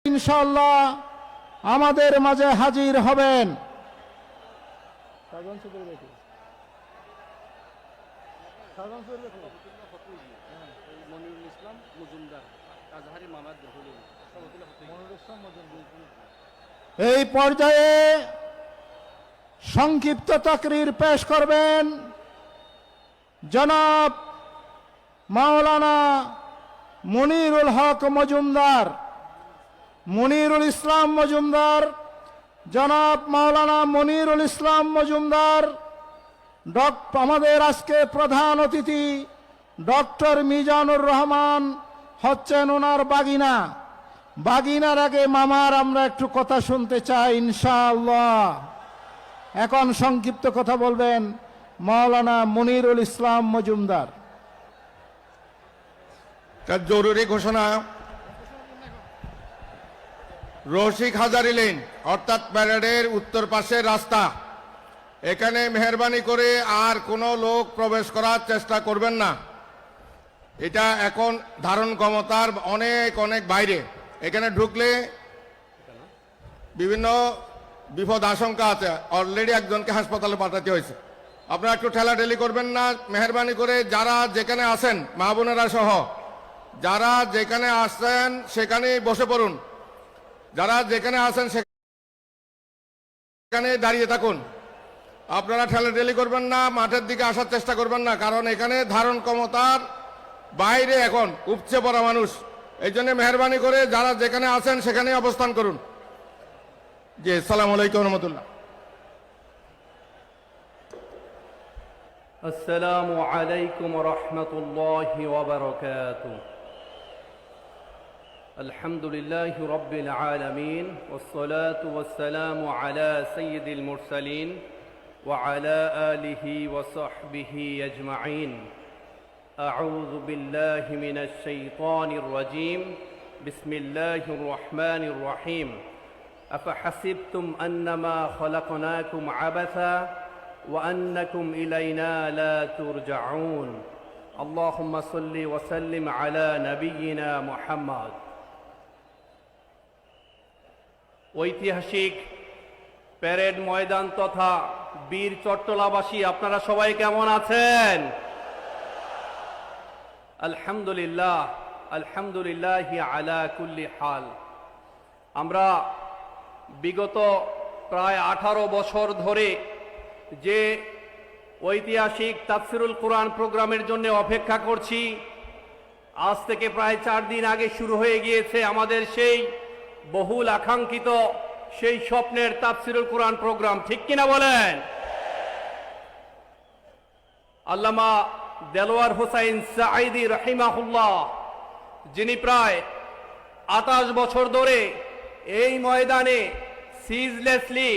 ইনশাআল্লাহ আমাদের মাঝে হাজির হবেন। এই পর্যায়ে সংক্ষিপ্ত তাকরীর পেশ করবেন জনাব মাওলানা মুনিরুল হক মজুমদার, মুনিরুল ইসলাম মজুমদার, জনাব মাওলানা মুনিরুল ইসলাম মজুমদার। আমাদের আজকে প্রধান অতিথি ডক্টর মিজানুর রহমান হচ্ছেন ওনার বাগিনা। বাগিনার আগে মামার আমরা একটু কথা শুনতে চাই ইনশাআল্লাহ। এখন সংক্ষিপ্ত কথা বলবেন মাওলানা মুনিরুল ইসলাম মজুমদার। তার জরুরি ঘোষণা, রসিক হাজারি লেন অর্থাৎ প্যারেডের উত্তর পাশের রাস্তা, এখানে মেহরবানি করে আর কোনো লোক প্রবেশ করার চেষ্টা করবেন না। এটা এখন ধারণ ক্ষমতার অনেক অনেক বাইরে। এখানে ঢুকলে বিভিন্ন বিপদ আশঙ্কা আছে। অলরেডি একজনকে হাসপাতালে পাঠাতে হয়েছে। আপনারা একটু ঠেলাঠেলি করবেন না মেহরবানি করে। যারা যেখানে আছেন মা বোনেরা সহ যারা যেখানে আসছেন সেখানেই বসে পড়ুন। যারা যেখানে আছেন সেখানে দাঁড়িয়ে থাকুন। আপনারা ঠেলাঠেলি করবেন না, মাঠের দিকে আসার চেষ্টা করবেন না, কারণ এখানে ধারণ ক্ষমতার বাইরে এখন উপচে পড়া মানুষ। এই জন্য মেহরবানি করে যারা যেখানে আছেন সেখানে অবস্থান করুন। জি, আসসালামু আলাইকুম রহমতুল্লাহ। আসসালামু আলাইকুম রহমতুল্লাহি ওয়া বারাকাতুহু। আলহামদুলিল্লাহি রাব্বিল আলামিন ওয়াসসালাতু ওয়াসসালামু আলা সাইয়্যিদিল মুরসালিন ওয়া আলা আলিহি ওয়া সাহবিহি আজমাইন। আউযু বিল্লাহি মিনাশ শাইতানির রাজীম। বিসমিল্লাহির রহমানির রহিম। আফাহাসিবতুম আন্নামা খলাকনাকুম আবাসা ওয়া আন্নাকুম ইলাইনা লা তুরজাউন। আল্লাহুম্মা সাল্লি ওয়া সাল্লিম আলা নাবিয়িনা মুহাম্মদ। ঐতিহাসিক প্যারেড ময়দান তথা বীর চট্টলাবাসী, আপনারা সবাই কেমন আছেন? আলহামদুলিল্লাহ, আলহামদুলিল্লাহি আলা কুল্লি হাল। আমরা বিগত প্রায় 18 বছর ধরে যে ঐতিহাসিক তাফসিরুল কোরআন প্রোগ্রামের জন্য অপেক্ষা করছি, আজ থেকে প্রায় 4 দিন আগে শুরু হয়ে গিয়েছে আমাদের সেই বহুল আকাঙ্ক্ষিত সেই স্বপ্নের তাফসিরুল কোরআন প্রোগ্রাম। ঠিক কিনা বলেন? আল্লামা দেলোয়ার হোসাইন সাঈদী রাহিমাহুল্লাহ, যিনি প্রায় 28 বছর ধরে এই ময়দানে সিজলেসলি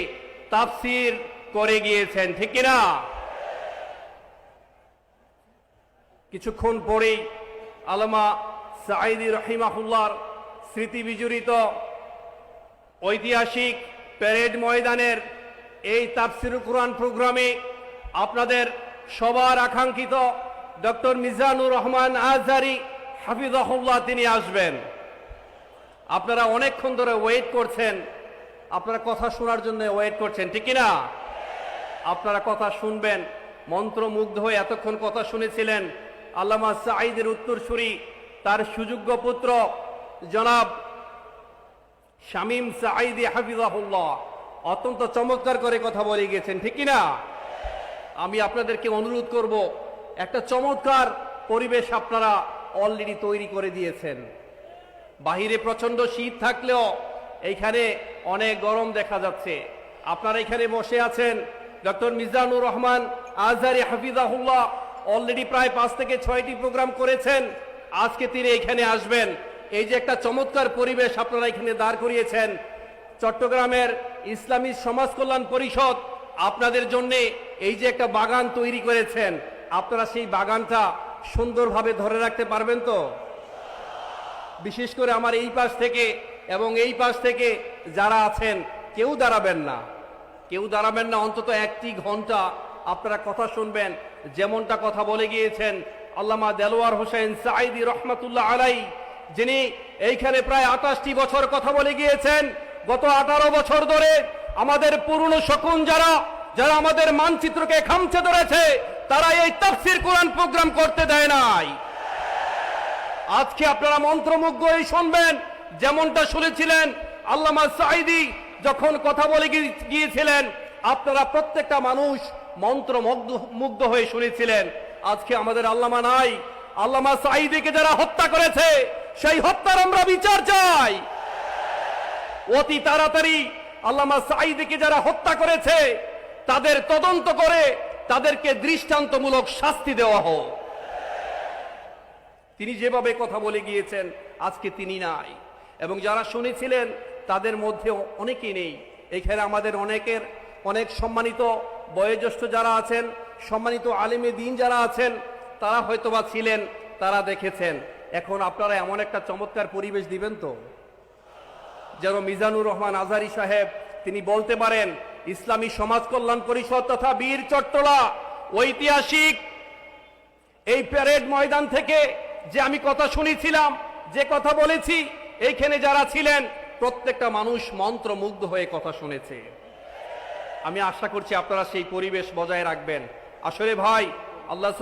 তাফসির করে গিয়েছেন। ঠিক কিনা? কিছুক্ষণ পরেই আল্লামা সাঈদী রাহিমাহুল্লাহর স্মৃতি বিজড়িত ঐতিহাসিক প্যারেড ময়দানের এই তাফসিরুল কোরআন প্রোগ্রামে আপনাদের সবার আকাঙ্ক্ষিত ডক্টর মিজানুর রহমান আজহারি হাফিজাহুল্লাহ তিনি আসবেন। আপনারা অনেকক্ষণ ধরে ওয়েট করছেন, আপনারা কথা শোনার জন্য ওয়েট করছেন। ঠিক কিনা? আপনারা কথা শুনবেন, মন্ত্রমুগ্ধ হয়ে এতক্ষণ কথা শুনেছিলেন। আল্লামা সাঈদের উত্তরসূরি তার সুযোগ্য পুত্র জনাব শামীম সাঈদী হাফিজাহুল্লাহ অত্যন্ত চমৎকার করে কথা বলে গিয়েছেন। ঠিক কিনা? আমি আপনাদেরকে অনুরোধ করব, একটা চমৎকার পরিবেশ আপনারা অলরেডি তৈরি করে দিয়েছেন। বাহিরে প্রচন্ড শীত থাকলেও এইখানে অনেক গরম দেখা যাচ্ছে। আপনারা এখানে বসে আছেন। ডক্টর মিজানুর রহমান আজহারি হাফিজাহুল্লাহ অলরেডি প্রায় 5 থেকে 6টি প্রোগ্রাম করেছেন। আজকে তিনি এখানে আসবেন। এই যে একটা চমৎকার পরিবেশ আপনারা এখানে দাঁড় করিয়েছেন, চট্টগ্রামের ইসলামী সমাজ কল্যাণ পরিষদ আপনাদের জন্য এই যে একটা বাগান তৈরি করেছেন, আপনারা সেই বাগানটা সুন্দরভাবে ধরে রাখতে পারবেন তো? বিশেষ করে আমার এই পাশ থেকে এবং এই পাশ থেকে যারা আছেন কেউ দাঁড়াবেন না, কেউ দাঁড়াবেন না। অন্তত 1টি ঘন্টা আপনারা কথা শুনবেন। যেমনটা কথা বলে গিয়েছেন আল্লামা দেলোয়ার হোসেন সাঈদী রহমাতুল্লাহ আলাইহি, যিনি এইখানে প্রায় 28টি বছর কথা বলে গিয়েছেন। গত 18 বছর ধরে আমাদের পুরনো শকুন যারা আমাদের মানচিত্রকে খামচে ধরেছে, তারা এই তাফসীর কোরআন প্রোগ্রাম করতে দেয় নাই। আজকে আপনারা মন্ত্রমুগ্ধ হয়ে শুনবেন, যেমনটা শুনেছিলেন আল্লামা সাঈদী যখন কথা বলে গিয়েছিলেন, আপনারা প্রত্যেকটা মানুষ মন্ত্রমুগ্ধ হয়ে শুনেছিলেন। আজকে আমাদের আল্লামা নাই। আল্লামা সাঈদীকে যারা হত্যা করেছে, সেই হত্যার আমরা বিচার চাই। অতি তাড়াতাড়ি আল্লামা সাঈদীকে যারা হত্যা করেছে তাদের তদন্ত করে তাদেরকে দৃষ্টান্তমূলক শাস্তি দেওয়া হোক। তিনি যেভাবে কথা বলে গিয়েছেন, আজকে তিনি নাই, এবং যারা শুনেছিলেন তাদের মধ্যে অনেকেই নেই। এখানে আমাদের অনেক সম্মানিত বয়োজ্যেষ্ঠ যারা আছেন, সম্মানিত আলেমে দ্বীন যারা আছেন, তারা হয়তোবা ছিলেন, তারা দেখেছেন। এখন আপনারা এমন একটা চমৎকার পরিবেশ দিবেন তো যেন মিজানুর রহমান আজহারী সাহেব তিনি বলতে পারেন, ইসলামী সমাজ কল্যাণ পরিষদ তথা বীর চট্টলা ঐতিহাসিক এই প্যারেড ময়দান থেকে যে আমি কথা শুনেছিলাম, যে কথা বলেছি, এইখানে যারা ছিলেন প্রত্যেকটা মানুষ মন্ত্রমুগ্ধ হয়ে কথা শুনেছে। আমি আশা করছি আপনারা সেই পরিবেশ বজায় রাখবেন। আসলে ভাই, আল্লাহ